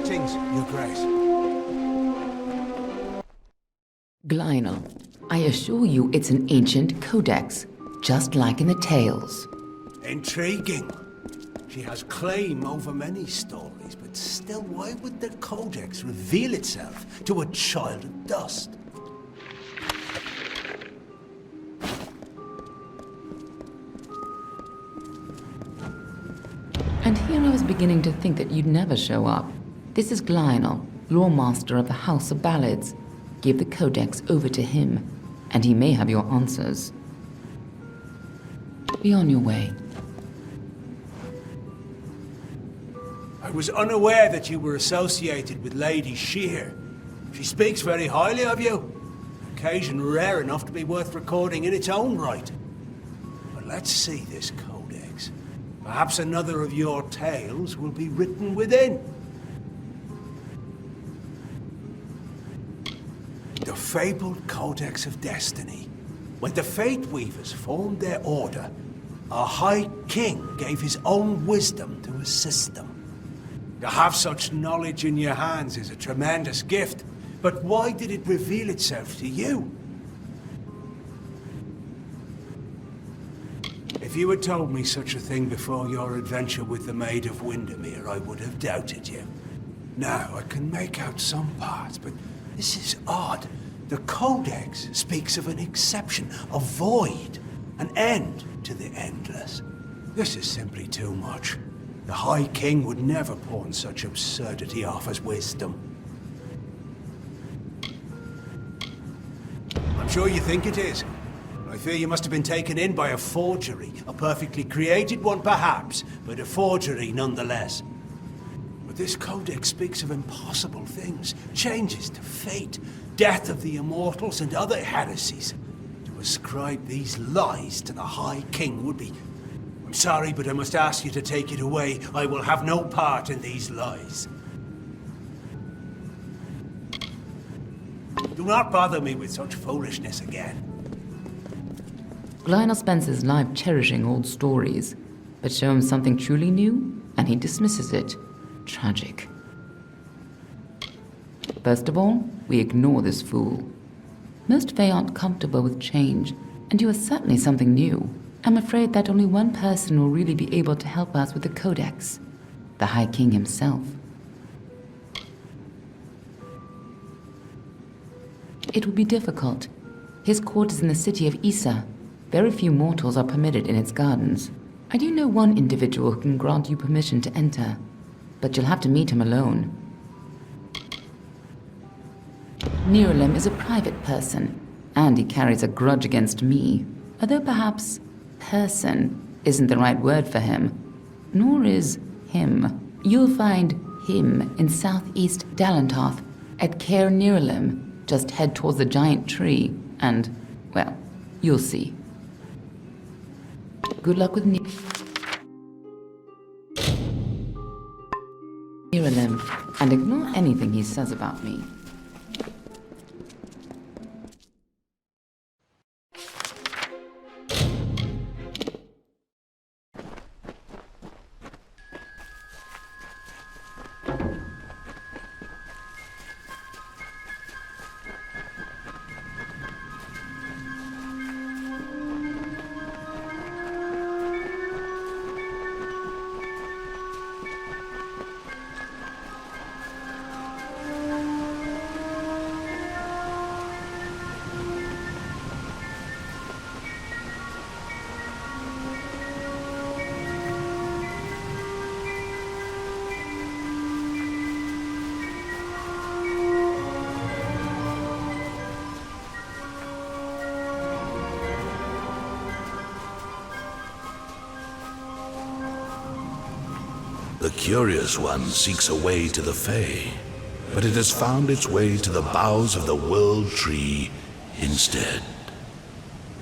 Greetings, Your Grace. Gleinal, I assure you it's an ancient codex, just like in the tales. Intriguing. She has claim over many stories, but still, why would the codex reveal itself to a child of dust? And here I was beginning to think that you'd never show up. This is Gleinal, lawmaster of the House of Ballads. Give the codex over to him, and he may have your answers. Be on your way. I was unaware that you were associated with Lady Shear. She speaks very highly of you. Occasion rare enough to be worth recording in its own right. But let's see this codex. Perhaps another of your tales will be written within. The fabled Codex of Destiny. When the Fate Weavers formed their order, our High King gave his own wisdom to assist them. To have such knowledge in your hands is a tremendous gift, but why did it reveal itself to you? If you had told me such a thing before your adventure with the Maid of Windermere, I would have doubted you. Now, I can make out some parts, but this is odd. The Codex speaks of an exception, a void, an end to the endless. This is simply too much. The High King would never pawn such absurdity off as wisdom. I'm sure you think it is. I fear you must have been taken in by a forgery. A perfectly created one, perhaps, but a forgery nonetheless. But this codex speaks of impossible things, changes to fate, death of the immortals, and other heresies. To ascribe these lies to the High King would be... I'm sorry, but I must ask you to take it away. I will have no part in these lies. Do not bother me with such foolishness again. Gleinal spends his life cherishing old stories, but show him something truly new, and he dismisses it. Tragic. First of all, we ignore this fool. Most Fae aren't comfortable with change, and you are certainly something new. I'm afraid that only one person will really be able to help us with the Codex. The High King himself. It will be difficult. His court is in the city of Issa. Very few mortals are permitted in its gardens. I do know one individual who can grant you permission to enter, but you'll have to meet him alone. Niralim is a private person, and he carries a grudge against me, although perhaps person isn't the right word for him, nor is him. You'll find him in southeast Dalantarth at Caer Niralim. Just head towards the giant tree, and, well, you'll see. Good luck with Niralim, and ignore anything he says about me. The Curious One seeks a way to the Fae, but it has found its way to the boughs of the World Tree instead.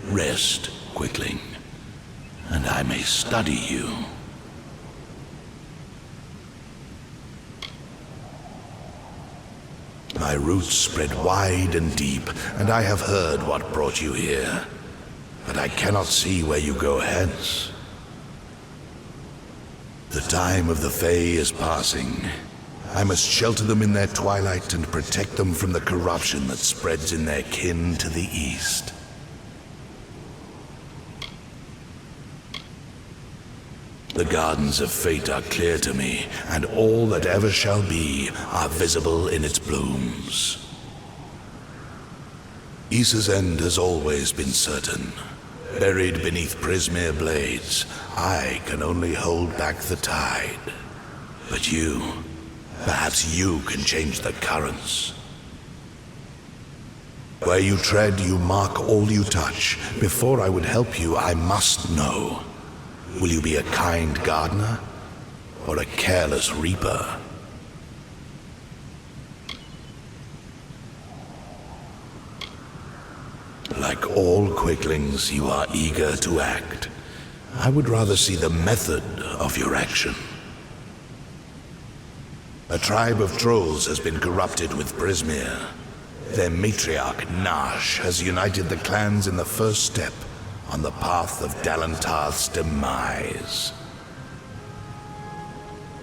Rest, Quickling, and I may study you. My roots spread wide and deep, and I have heard what brought you here, but I cannot see where you go hence. The time of the Fae is passing, I must shelter them in their twilight and protect them from the corruption that spreads in their kin to the east. The gardens of fate are clear to me, and all that ever shall be are visible in its blooms. Issa's end has always been certain. Buried beneath Prismere blades, I can only hold back the tide. But you, perhaps you can change the currents. Where you tread, you mark all you touch. Before I would help you, I must know. Will you be a kind gardener, or a careless reaper? Like all quicklings, you are eager to act. I would rather see the method of your action. A tribe of trolls has been corrupted with Prismere. Their matriarch, Gnarsh, has united the clans in the first step on the path of Dalentarth's demise.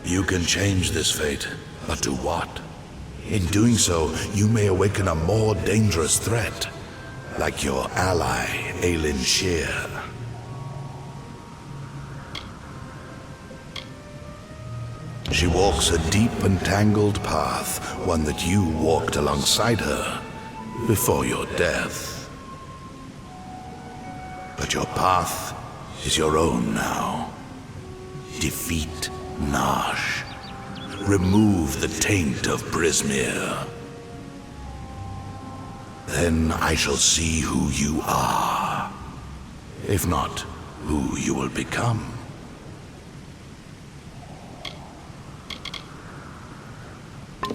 You can change this fate, but to what? In doing so, you may awaken a more dangerous threat, like your ally, Aelin Shear. She walks a deep and tangled path, one that you walked alongside her before your death. But your path is your own now. Defeat Gnarsh. Remove the taint of Prismere. Then I shall see who you are. If not, who you will become.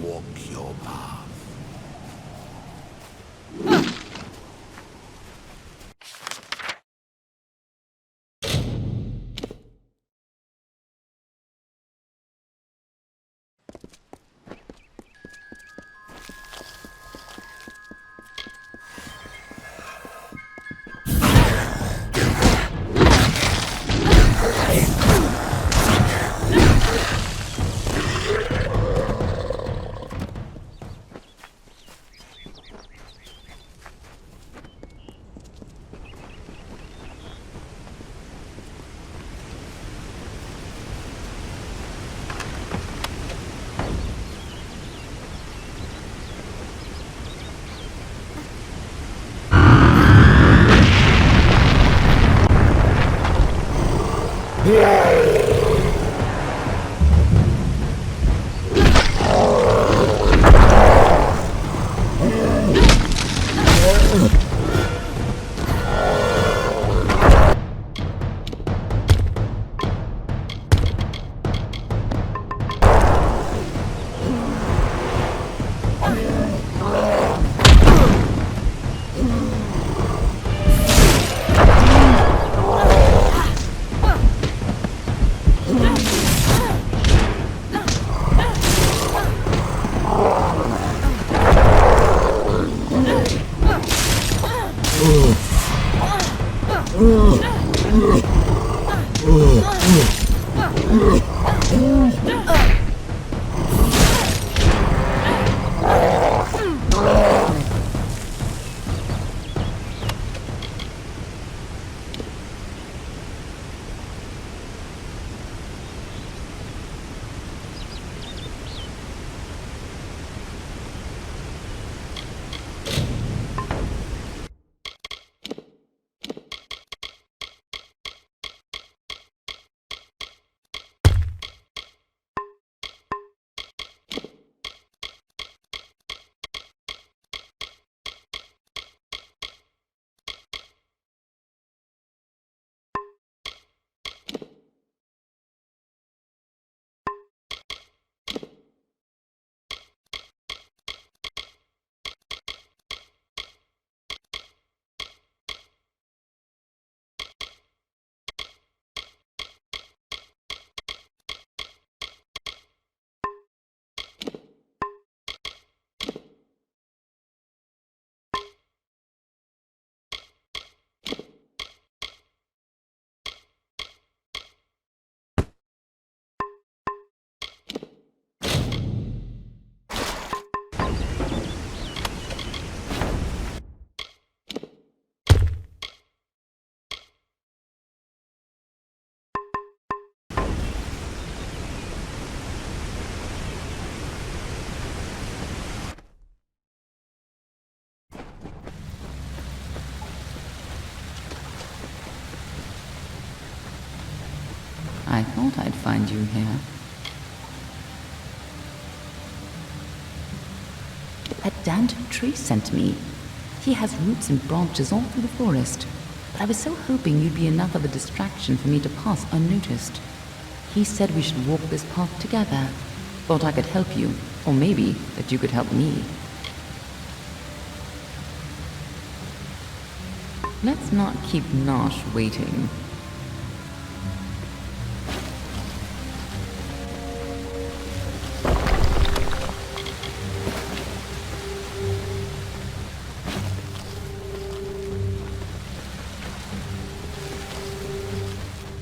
Walk your path. I thought I'd find you here. That damned tree sent me. He has roots and branches all through the forest. But I was so hoping you'd be enough of a distraction for me to pass unnoticed. He said we should walk this path together. Thought I could help you, or maybe that you could help me. Let's not keep Gnarsh waiting.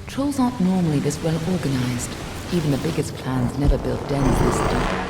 Trolls aren't normally this well organized. Even the biggest clans never built dens this deep.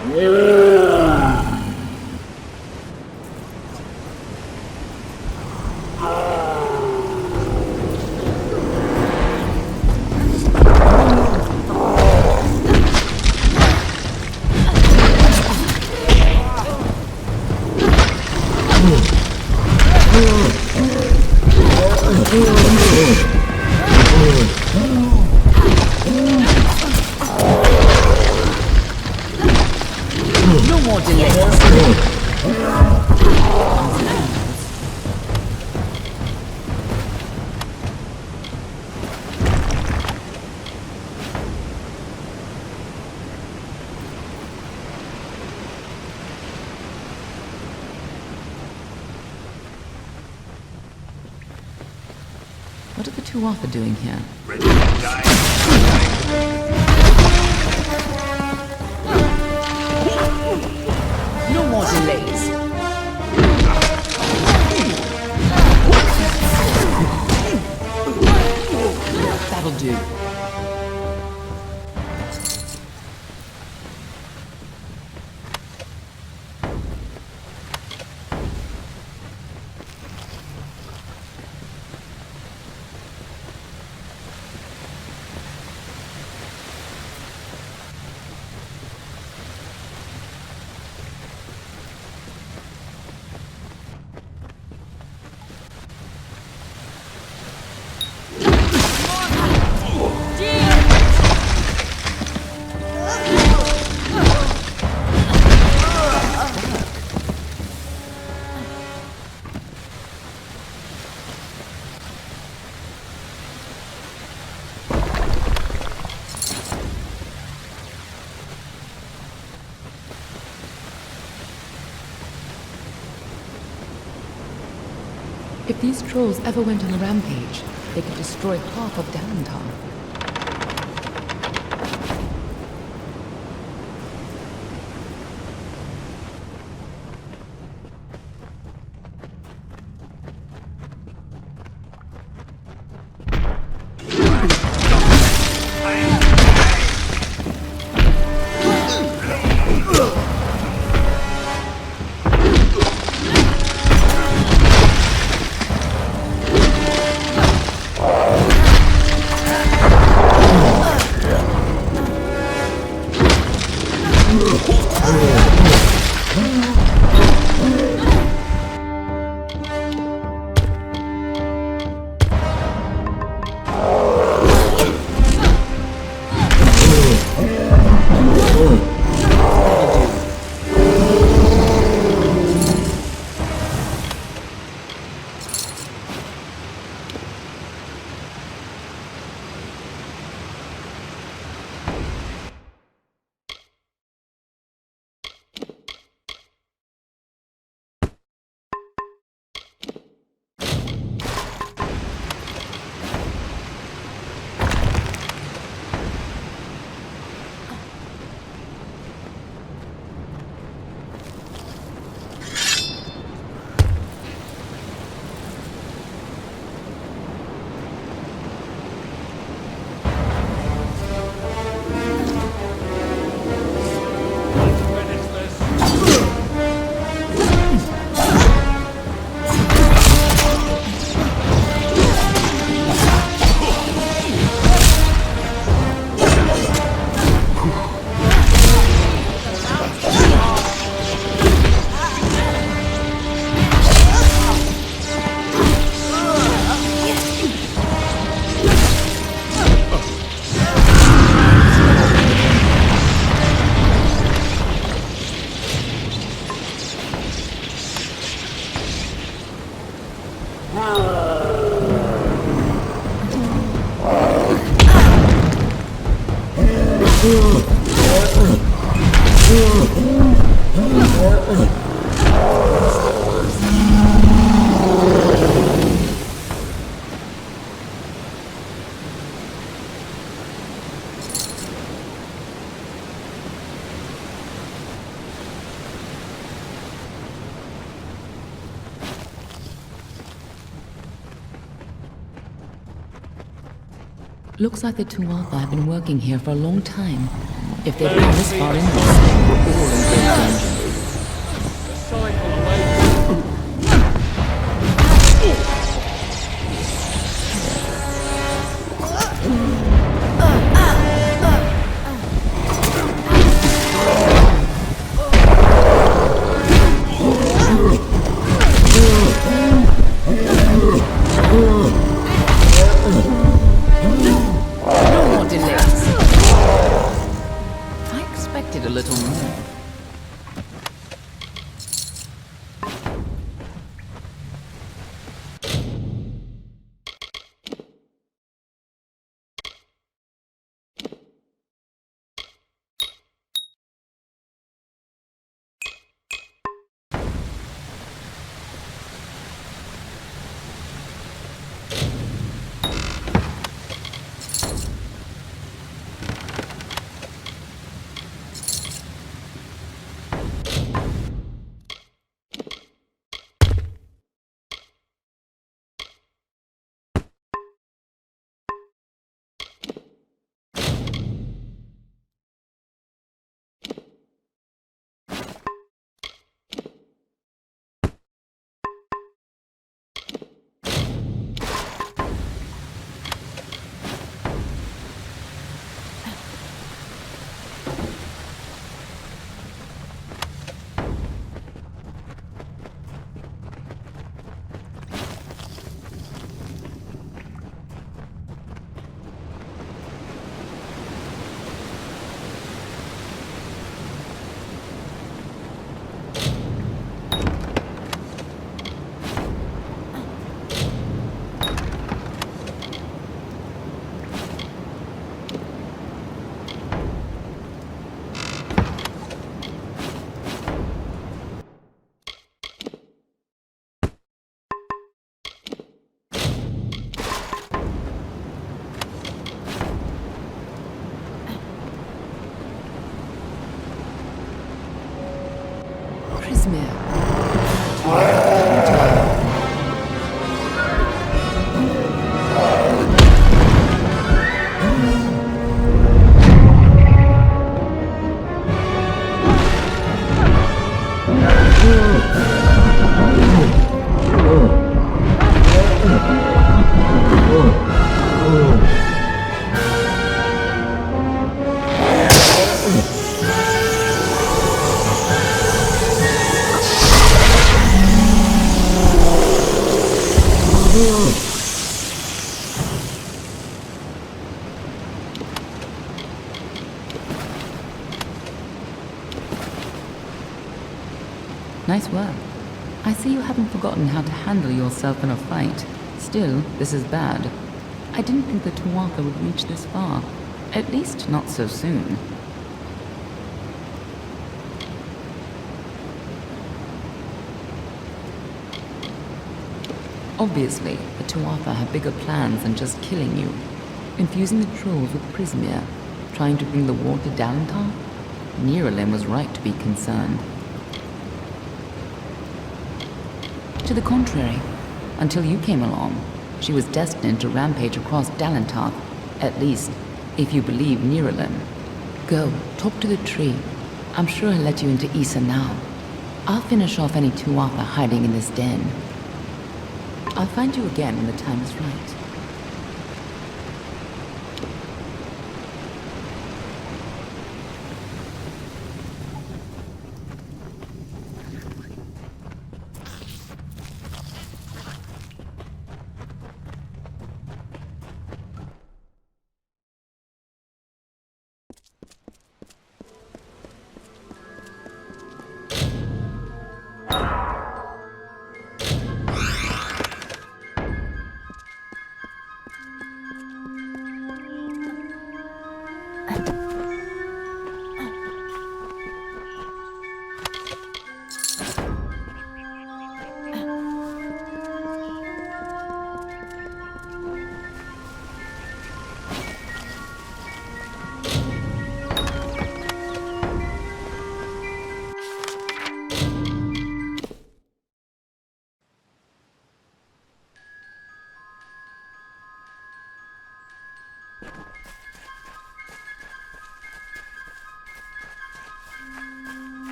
What are the two Arthur doing here? No more delays. That'll do. If these trolls ever went on a rampage, they could destroy half of Dalentar. Looks like the Tuatha have been working here for a long time. If they've gone this far in this, we're all in great danger. A little more. Nice work. I see you haven't forgotten how to handle yourself in a fight. Still, this is bad. I didn't think the Tuatha would reach this far. At least not so soon. Obviously, the Tuatha have bigger plans than just killing you. Infusing the trolls with Prismir, trying to bring the war to Dalentar? Niralim was right to be concerned. To the contrary, until you came along, she was destined to rampage across Dalentar, at least, if you believe Niralim. Go, talk to the tree. I'm sure he'll let you into Issa now. I'll finish off any Tuatha hiding in this den. I'll find you again when the time is right.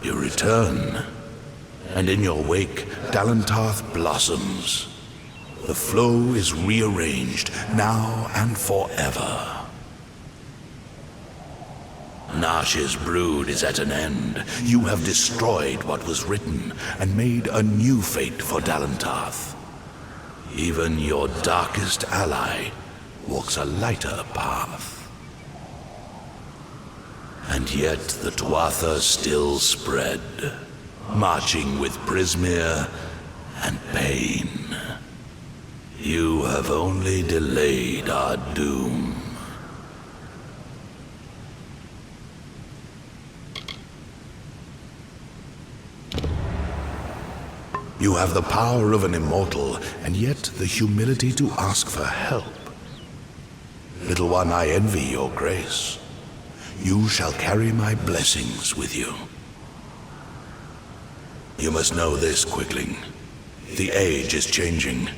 You return, and in your wake, Dalentarth blossoms. The flow is rearranged, now and forever. Gnarsh's brood is at an end. You have destroyed what was written, and made a new fate for Dalentarth. Even your darkest ally walks a lighter path. And yet the Tuatha still spread, marching with Prismeer and pain. You have only delayed our doom. You have the power of an immortal, and yet the humility to ask for help. Little one, I envy your grace. You shall carry my blessings with you. You must know this, Quickling. The age is changing.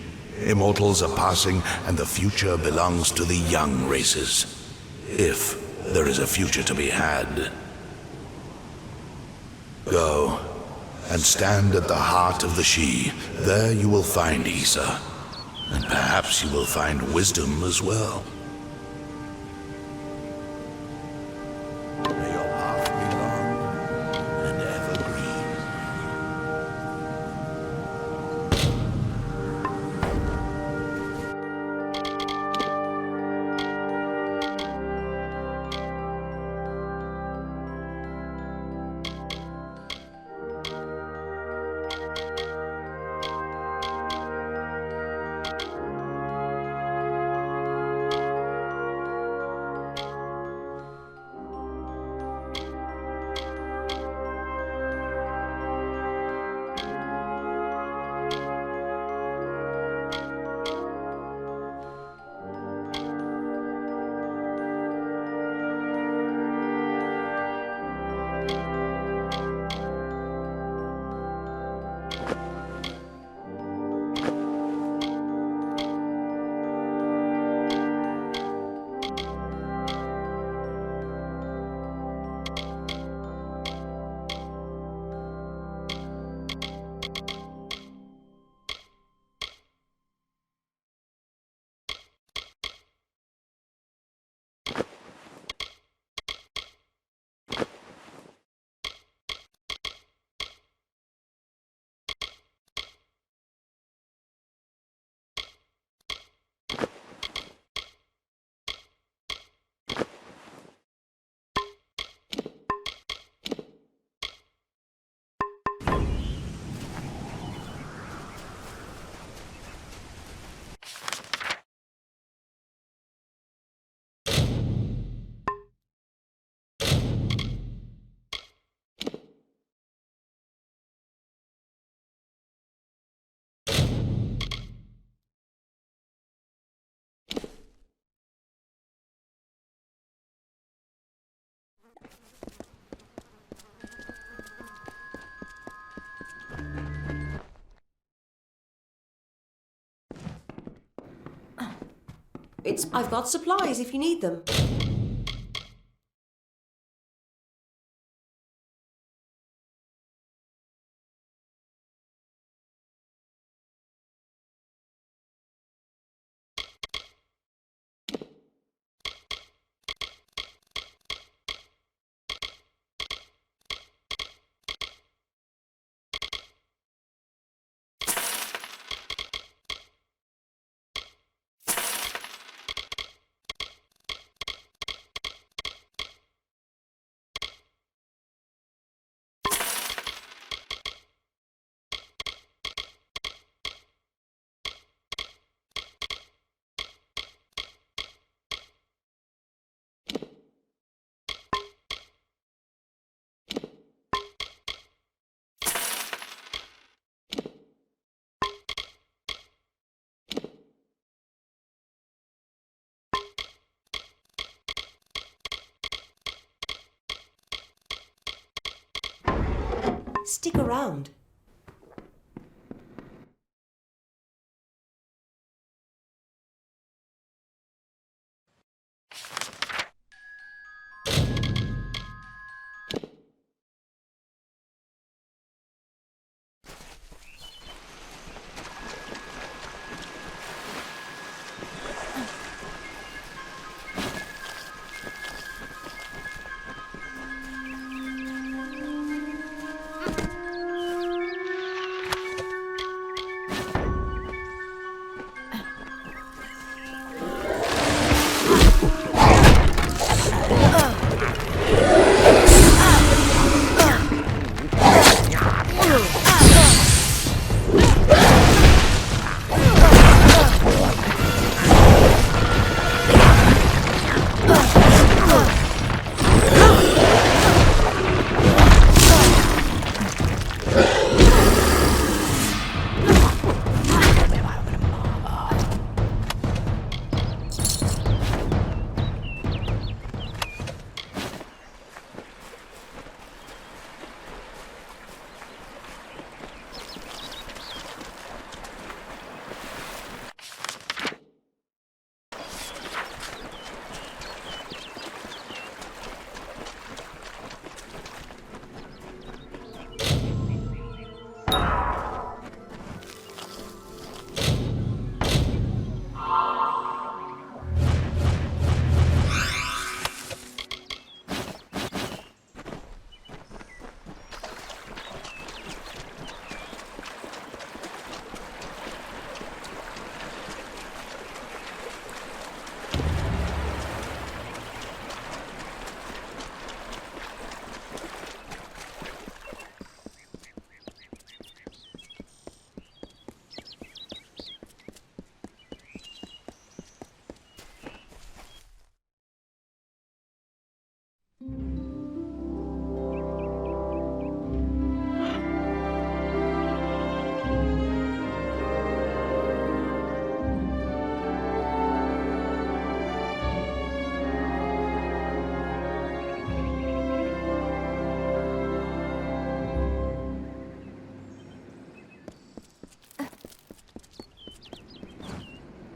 Immortals are passing, and the future belongs to the young races. If there is a future to be had. Go, and stand at the heart of the She. There you will find Issa. And perhaps you will find wisdom as well. May your path be long and evergreen. I've got supplies if you need them. stick around.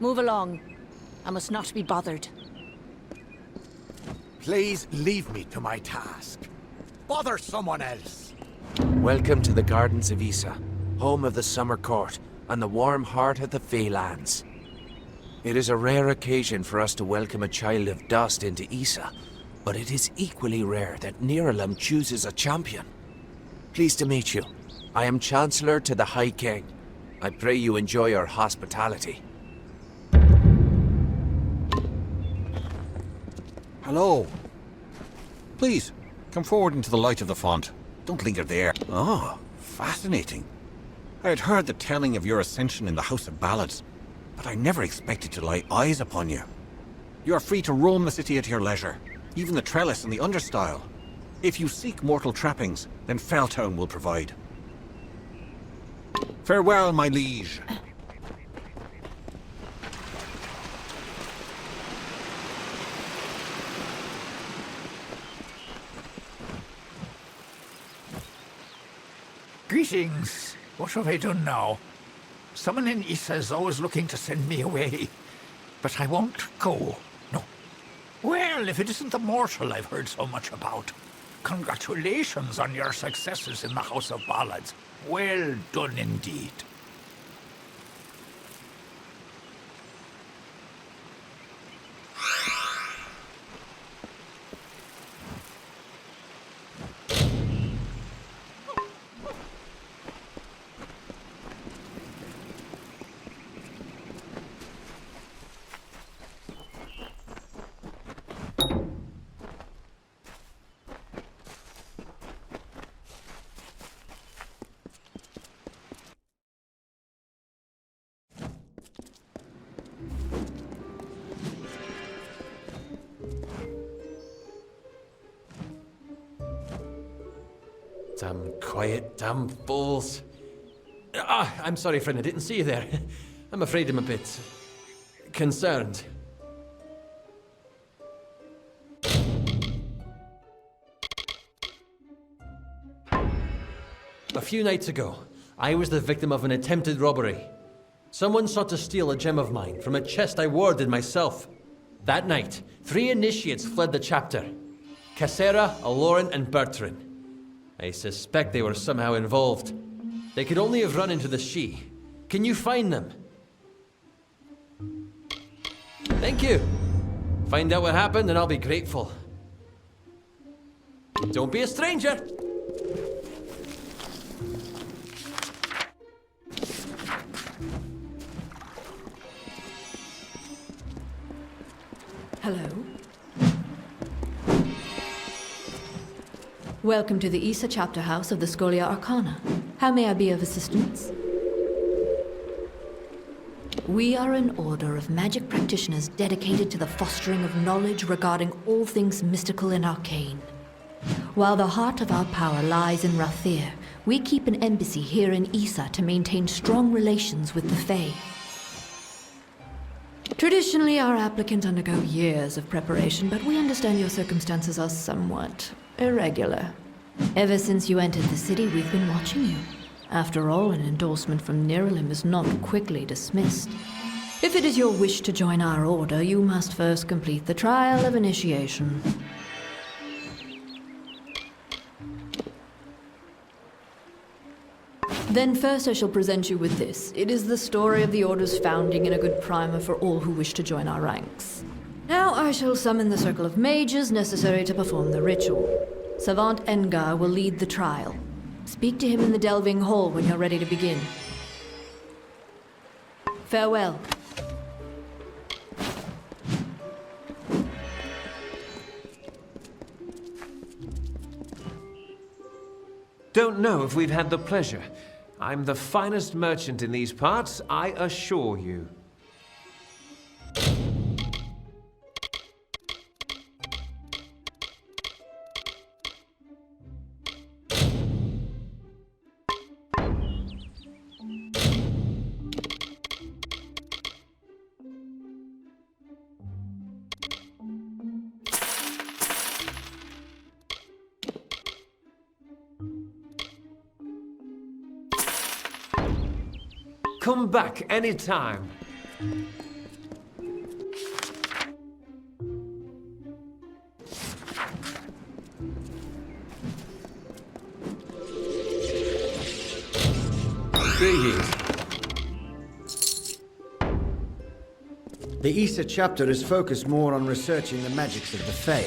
Move along. I must not be bothered. Please leave me to my task. Bother someone else. Welcome to the Gardens of Issa, home of the Summer Court, and the warm heart of the Feylands. It is a rare occasion for us to welcome a child of dust into Issa, but it is equally rare that Niralim chooses a champion. Pleased to meet you. I am Chancellor to the High King. I pray you enjoy our hospitality. Hello. Please, come forward into the light of the font. Don't linger there. Oh, fascinating. I had heard the telling of your ascension in the House of Ballads, but I never expected to lay eyes upon you. You are free to roam the city at your leisure, even the trellis and the understyle. If you seek mortal trappings, then Felltown will provide. Farewell, my liege. Greetings. What have I done now? Someone in Issa is always looking to send me away. But I won't go. No. Well, if it isn't the mortal I've heard so much about. Congratulations on your successes in the House of Ballads. Well done indeed. Damn quiet, damn fools. I'm sorry, friend, I didn't see you there. I'm afraid I'm a bit concerned. few nights ago, I was the victim of an attempted robbery. Someone sought to steal a gem of mine from a chest I warded myself. That night, 3 initiates fled the chapter. Cassera, Aloran, and Bertrand. I suspect they were somehow involved. They could only have run into the Shi. Can you find them? Thank you. Find out what happened and I'll be grateful. Don't be a stranger! Hello. Welcome to the Isa chapter house of the Scholia Arcana. How may I be of assistance? We are an order of magic practitioners dedicated to the fostering of knowledge regarding all things mystical and arcane. While the heart of our power lies in Rathir, we keep an embassy here in Isa to maintain strong relations with the Fae. Traditionally, our applicants undergo years of preparation, but we understand your circumstances are somewhat irregular. Ever since you entered the city, we've been watching you. After all, an endorsement from Niralim is not quickly dismissed. If it is your wish to join our order, you must first complete the trial of initiation. Then first I shall present you with this. It is the story of the Order's founding and a good primer for all who wish to join our ranks. Now I shall summon the circle of mages necessary to perform the ritual. Savant Engar will lead the trial. Speak to him in the Delving Hall when you're ready to begin. Farewell. Don't know if we've had the pleasure. I'm the finest merchant in these parts, I assure you. Come back anytime. Greetings. The Isa chapter is focused more on researching the magics of the Fae.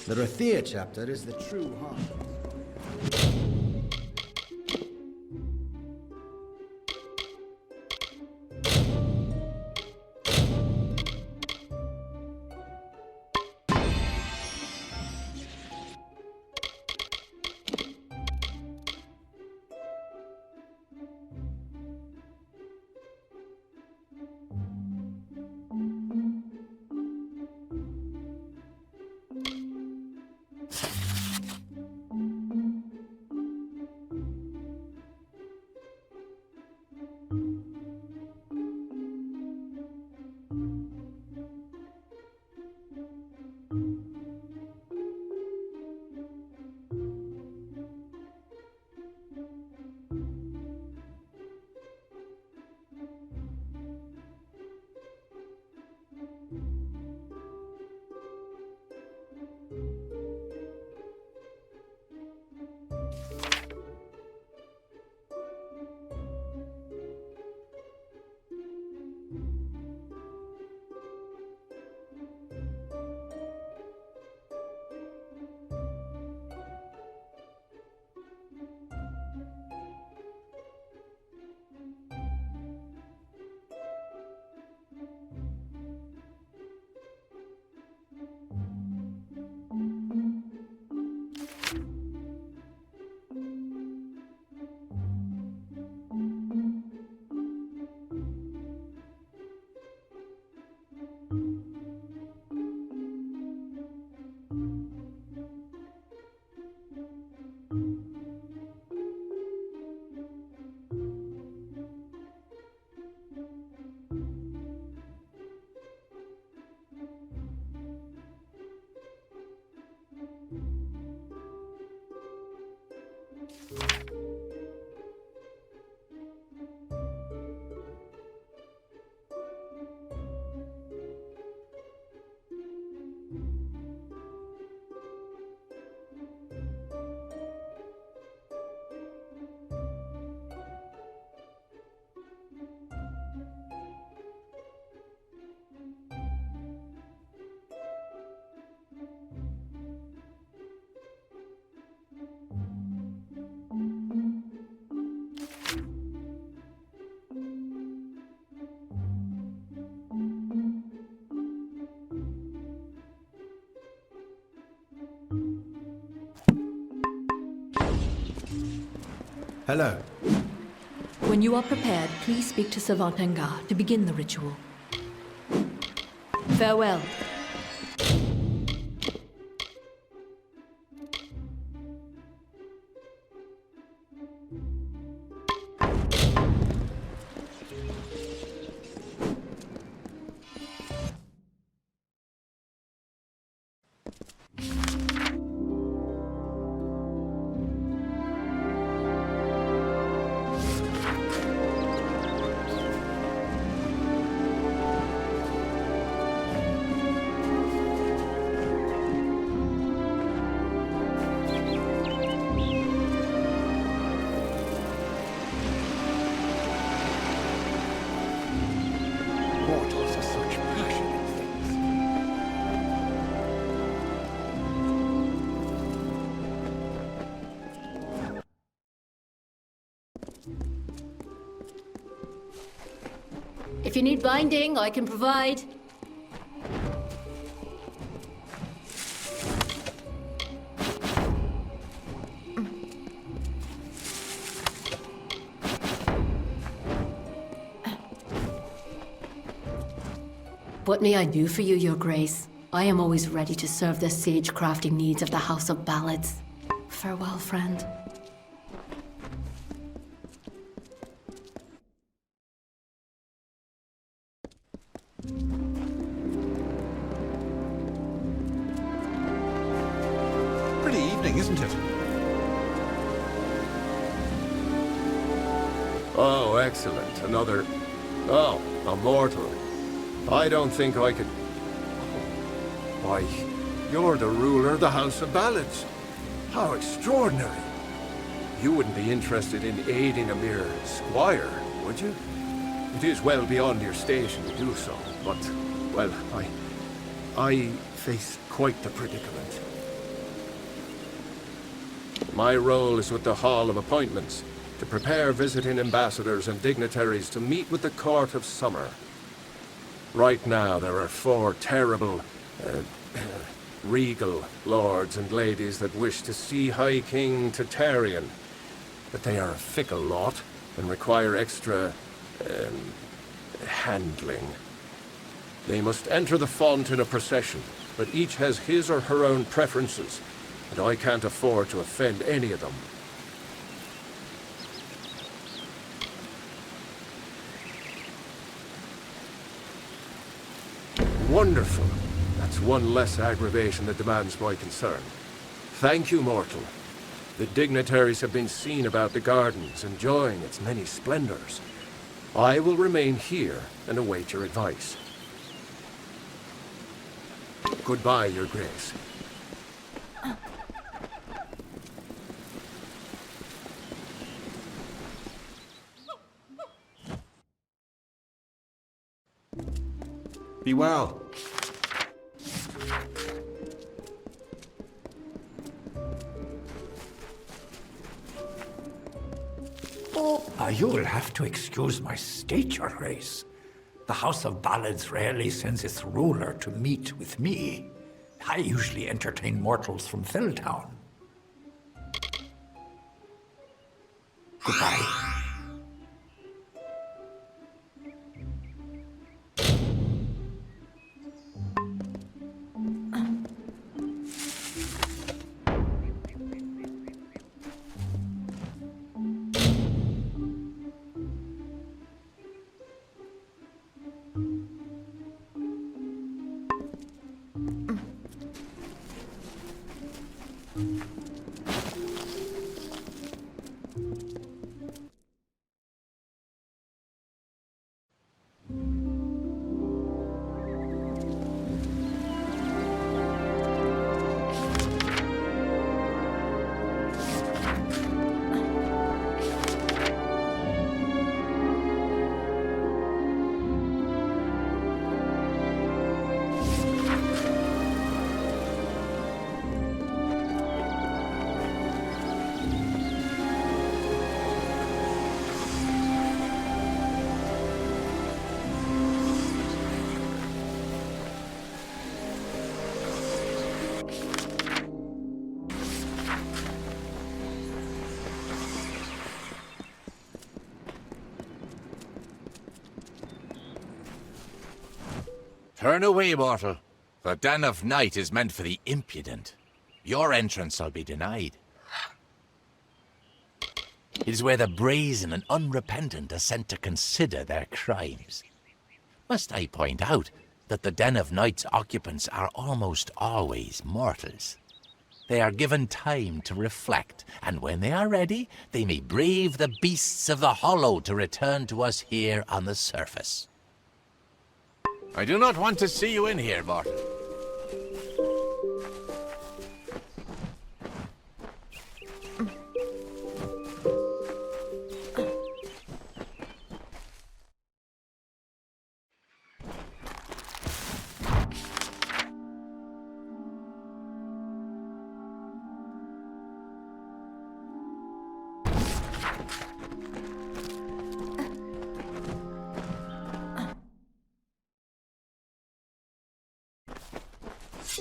The Rathir chapter is the true heart. Hello. When you are prepared, please speak to Savant Engar to begin the ritual. Farewell. Mortals are such passionate things. If you need binding, I can provide. What may I do for you, Your Grace? I am always ready to serve the sage crafting needs of the House of Ballads. Farewell, friend. Pretty evening, isn't it? Oh, excellent. Another... Oh, a mortal. I don't think I could... Why, you're the ruler of the House of Ballads. How extraordinary. You wouldn't be interested in aiding a mere squire, would you? It is well beyond your station to do so, but, well, I face quite the predicament. My role is with the Hall of Appointments, to prepare visiting ambassadors and dignitaries to meet with the Court of Summer. Right now, there are 4 terrible, regal lords and ladies that wish to see High King Tatarian. But they are a fickle lot and require extra, handling. They must enter the font in a procession, but each has his or her own preferences, and I can't afford to offend any of them. Wonderful. That's one less aggravation that demands my concern. Thank you, mortal. The dignitaries have been seen about the gardens, enjoying its many splendors. I will remain here and await your advice. Goodbye, Your Grace. Be well. You'll have to excuse my state, Your Grace. The House of Ballads rarely sends its ruler to meet with me. I usually entertain mortals from Felltown. Goodbye. Turn away, mortal. The Den of Night is meant for the impudent. Your entrance shall be denied. It is where the brazen and unrepentant are sent to consider their crimes. Must I point out that the Den of Night's occupants are almost always mortals? They are given time to reflect, and when they are ready, they may brave the beasts of the hollow to return to us here on the surface. I do not want to see you in here, mortal.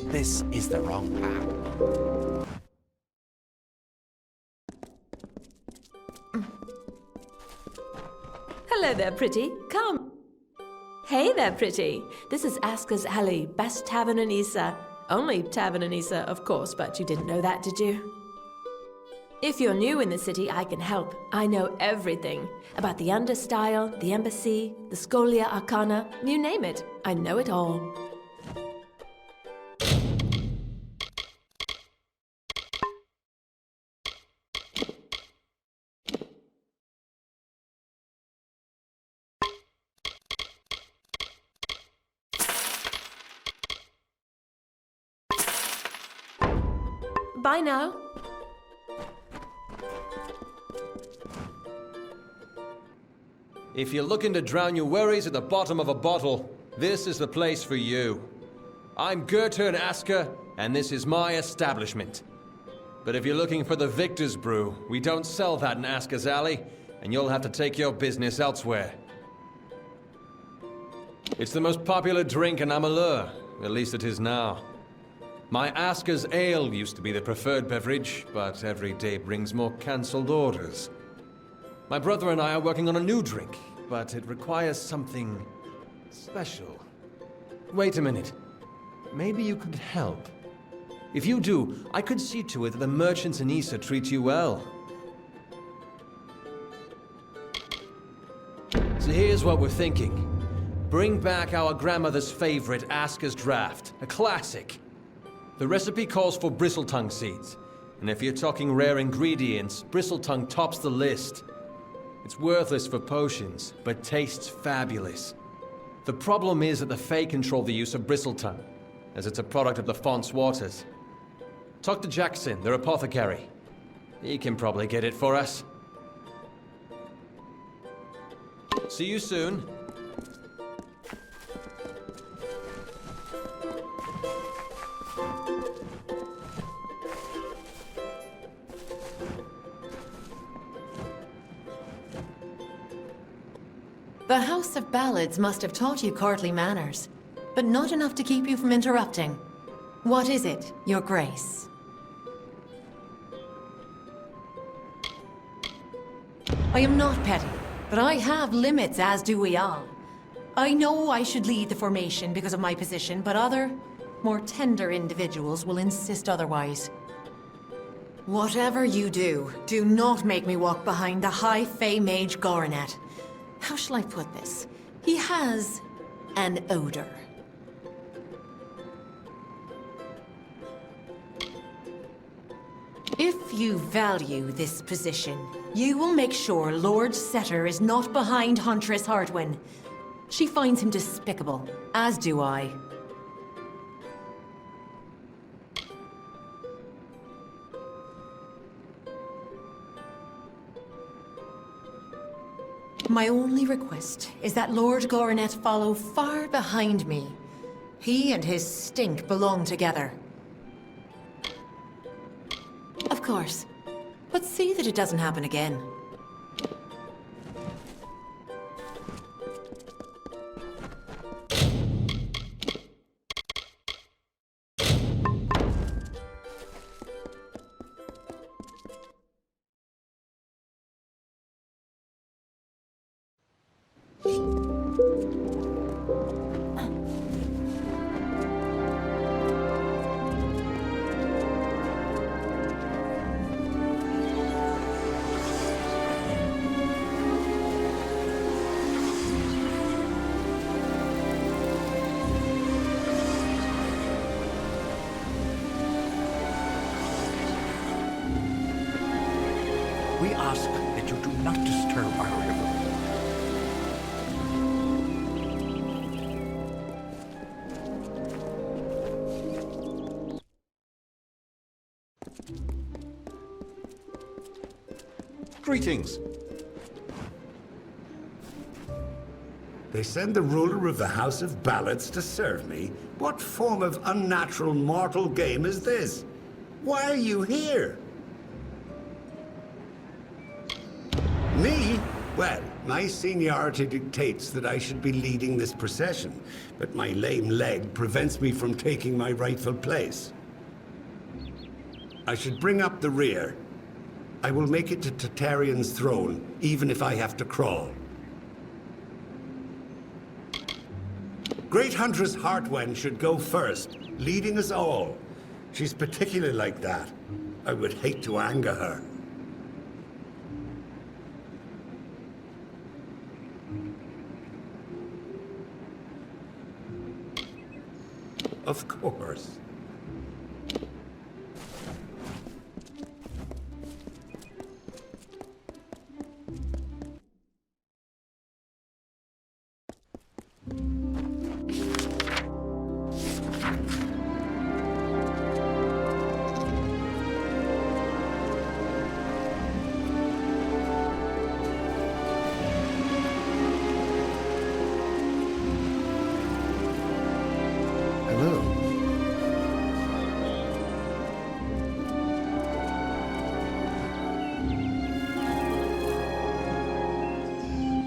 This is the wrong path. Hello there, pretty. Come. Hey there, pretty. This is Asker's Alley, best tavern in Issa. Only tavern in Issa, of course, but you didn't know that, did you? If you're new in the city, I can help. I know everything. About the understyle, the embassy, the Scholia Arcana, you name it. I know it all. Bye now. If you're looking to drown your worries at the bottom of a bottle, this is the place for you. I'm Gurturn Asker, and this is my establishment. But if you're looking for the Victor's Brew, we don't sell that in Asker's Alley, and you'll have to take your business elsewhere. It's the most popular drink in Amalur, at least it is now. My Asker's Ale used to be the preferred beverage, but every day brings more cancelled orders. My brother and I are working on a new drink, but it requires something special. Wait a minute. Maybe you could help. If you do, I could see to it that the merchants in Issa treat you well. So here's what we're thinking. Bring back our grandmother's favorite Asker's Draft, a classic. The recipe calls for bristletongue seeds, and if you're talking rare ingredients, bristletongue tops the list. It's worthless for potions, but tastes fabulous. The problem is that the Fae control the use of bristletongue, as it's a product of the Font's waters. Talk to Jackson, their apothecary. He can probably get it for us. See you soon. The House of Ballads must have taught you courtly manners, but not enough to keep you from interrupting. What is it, Your Grace? I am not petty, but I have limits, as do we all. I know I should lead the formation because of my position, but other, more tender individuals will insist otherwise. Whatever you do, do not make me walk behind the High Fae Mage Gorrenet. How shall I put this? He has an odor. If you value this position, you will make sure Lord Setter is not behind Huntress Hardwin. She finds him despicable, as do I. My only request is that Lord Gorrenet follow far behind me. He and his stink belong together. Of course. But see that it doesn't happen again. ask that you do not disturb our river. Greetings. They send the ruler of the House of Ballads to serve me? What form of unnatural mortal game is this? Why are you here? Me? Well, my seniority dictates that I should be leading this procession, but my lame leg prevents me from taking my rightful place. I should bring up the rear. I will make it to Tartarean's throne, even if I have to crawl. Great Huntress Hартвен should go first, leading us all. She's particularly like that. I would hate to anger her. Of course.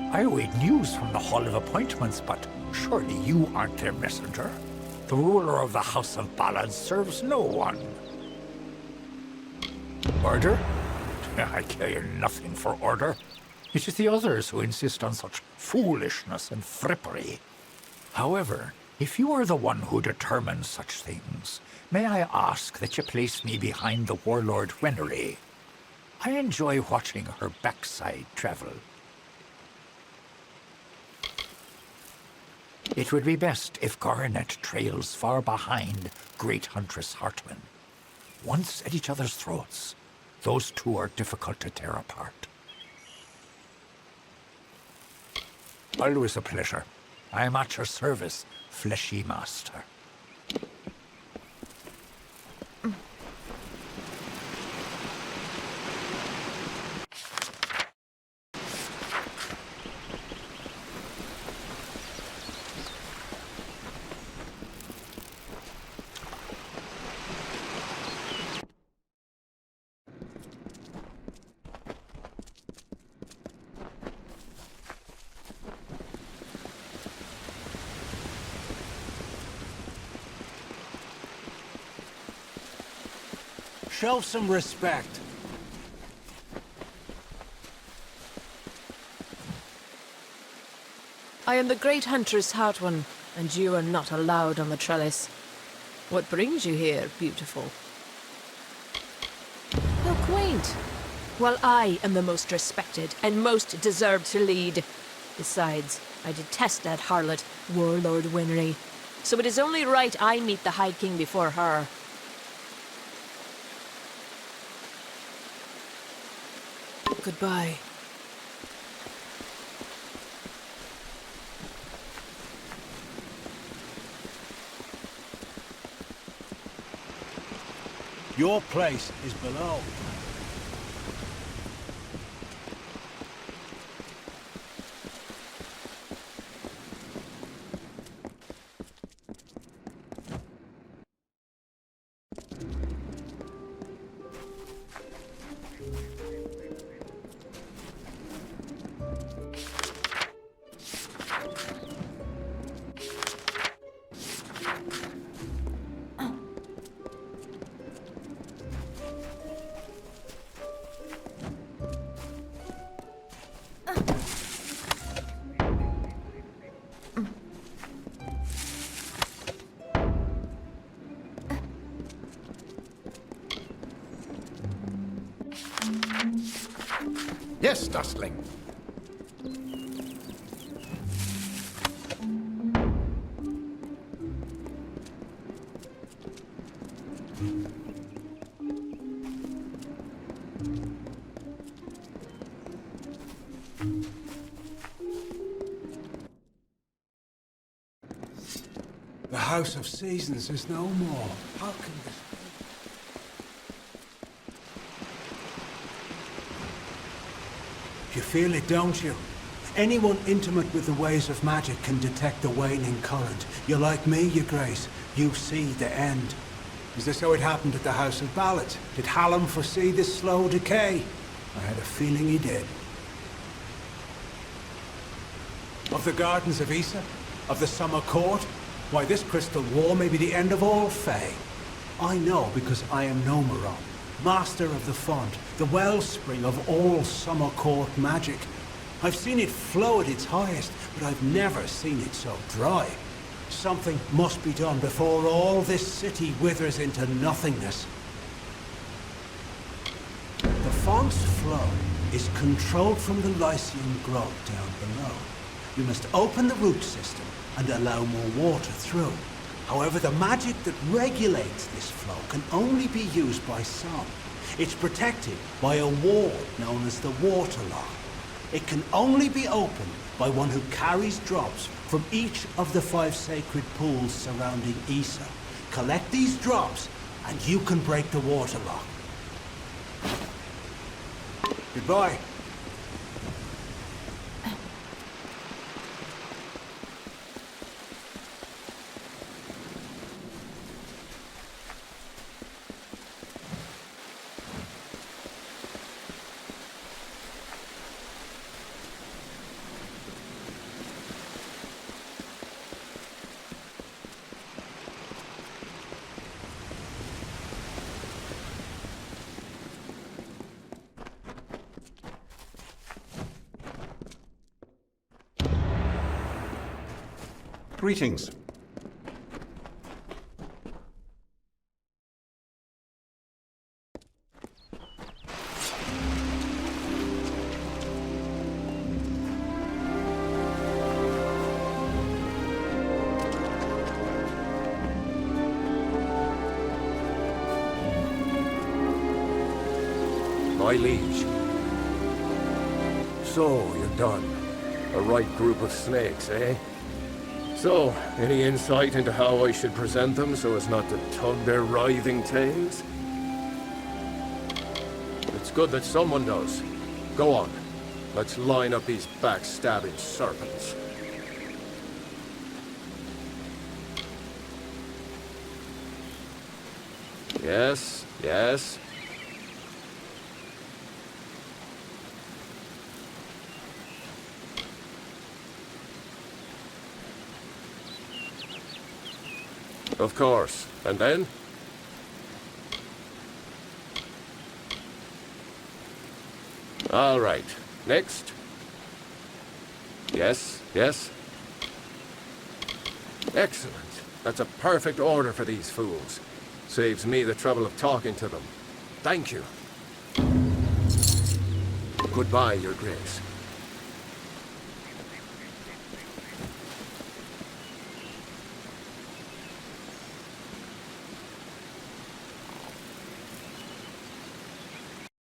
I await news from the Hall of Appointments, but surely you aren't their messenger. The ruler of the House of Ballads serves no one. Order? I care nothing for order. It is the others who insist on such foolishness and frippery. However, if you are the one who determines such things, may I ask that you place me behind the warlord Wéneri? I enjoy watching her backside travel. It would be best if Gorrenet trails far behind Great Huntress Hартвен. Once at each other's throats, those two are difficult to tear apart. Always a pleasure. I am at your service, fleshy master. Show some respect. I am the Great Huntress Hартвен, and you are not allowed on the trellis. What brings you here, beautiful? How quaint. Well, I am the most respected and most deserved to lead. Besides, I detest that harlot, Warlord Wéneri. So it is only right I meet the High King before her. Goodbye. Your place is below. Yes, Dustling. House of Seasons is no more. How can this be? You feel it, don't you? Anyone intimate with the ways of magic can detect the waning current. You're like me, Your Grace. You see the end. Is this how it happened at the House of Ballads? Did Hallam foresee this slow decay? I had a feeling he did. Of the Gardens of Issa? Of the Summer Court? Why, this crystal war may be the end of all Fae. I know because I am Nomeron, master of the font, the wellspring of all Summer Court magic. I've seen it flow at its highest, but I've never seen it so dry. Something must be done before all this city withers into nothingness. The font's flow is controlled from the Lycian grot down below. You must open the root system and allow more water through. However, the magic that regulates this flow can only be used by some. It's protected by a wall known as the waterlock. It can only be opened by one who carries drops from each of the 5 sacred pools surrounding Issa. Collect these drops, and you can break the waterlock. Goodbye. Greetings. My liege. So, you're done. A right group of snakes, eh? So, any insight into how I should present them so as not to tug their writhing tails? It's good that someone does. Go on. Let's line up these backstabbing serpents. Yes, yes. Of course. And then? All right. Next. Yes, yes. Excellent. That's a perfect order for these fools. Saves me the trouble of talking to them. Thank you. Goodbye, Your Grace.